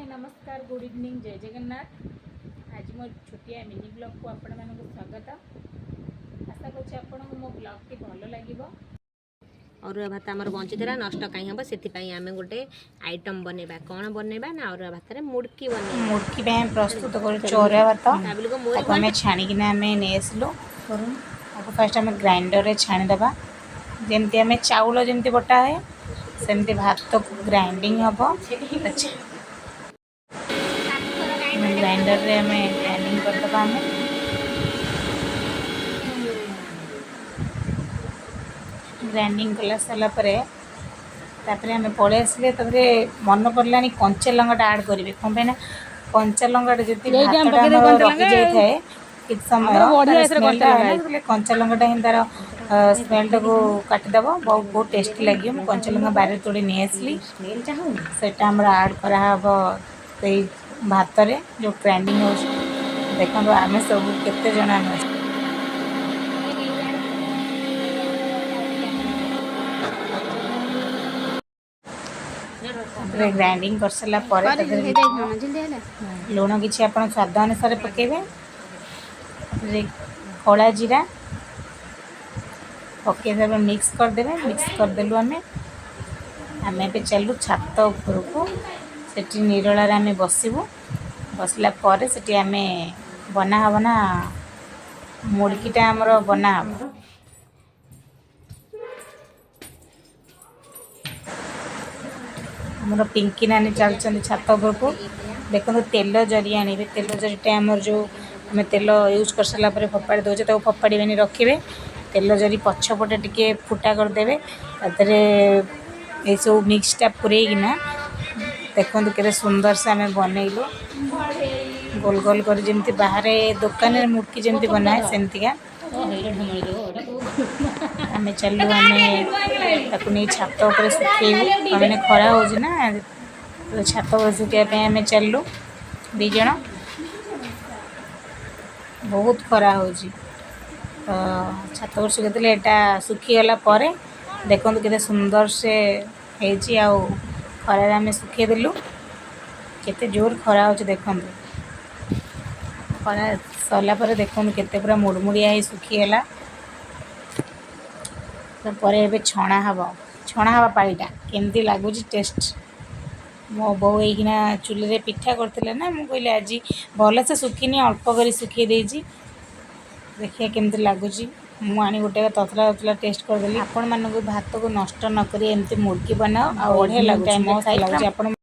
हाय नमस्कार good evening जय जगन्नाथ। आज मो छोटिया मिनी ब्लॉग को आपण मानक स्वागत। आशा करूँ आपको मो ब्लॉग टी भल लगे। अरुआ भात आमर बंचीला नष्ट कहीं हम से आम गोटे आइटम बनवा कौन बनवा ना अरुआ भात मुड़की बन मुड़की प्रस्तुत कर अरुआ भात आम छाणिकिना आम नहीं आसलु। फास्ट आम ग्राइंडर रे छाणीदबा जमती आम चाउल जमती बटा है सेमती भात तो ग्राइंडिंग हम। अच्छा ग्राइंडर रे आम ग्राइंडिंग करदबा आम ग्राइंडिंग कला सारा आम पलि आसिले मन पड़ा कंचा लंका आड करेंगे कौन पे कंचा लंका जी रखी जाए कि समय कंचा लंका ही तार स्मेल टाक काटिदेव बहुत टेस्टी लगे। मुझे कंचा लंका बाहर तोड़ी नहीं आसली सेटा आड कराब से भात रे जो ग्राइंडिंग हो देखो आम सब केते जन आम ग्राइंडिंग कर सारा लुण कि आप स्वाद अनुसार पकेबे खड़ा जीरा पके मिक्स करदे मिक्स करदेलु आम आम पे चलू छात उपर को सेठी निरलार आम बसबू बसला से आम बनाहब ना मुड़कीटा आमर बनाहब। आमर पिंकी नानी चलते छात उपर को देखो तेल जरी आने तेल जरीटा आमर जो आम तेल यूज कर सारापर फोपाड़ी दौचे तो फोपाड़ी रखिए तेल जरी पछपटे टिके फुटा करदे ये सब मिक्सटा पूरेकिना देखो के सुंदर से आम बनइलु गोल गोल कर जमी बाहर दुकान मुड़की जमी बनाए सेमतिका आम चलू आम छात उपर सुखेबू मैंने खरा हो छात उपर सुखापी आम चलू दीज बहुत खरा हो छात उपर सुखे यहाँ सुखीगला देखो के सुंदर से खरार आम सुखेदेलु केते जोर खरा हो देखो खरा सरला देखो केते पूरा मुड़मुड़िया ही सुखीगला पर छणा हवा पाईटा केमती लगुच टेस्ट मो बो होना चूल्हे रे पिठा करते ना मुझे कहली आज भल से सुखीनी अल्प कर सुखे देखिए केमती लगुच मुझे गोटे ततला ततला टेस्ट करदेली। आपण मानक भात को नष्ट नक एमती मुड़की बनाओ आ बढ़िया लगुच।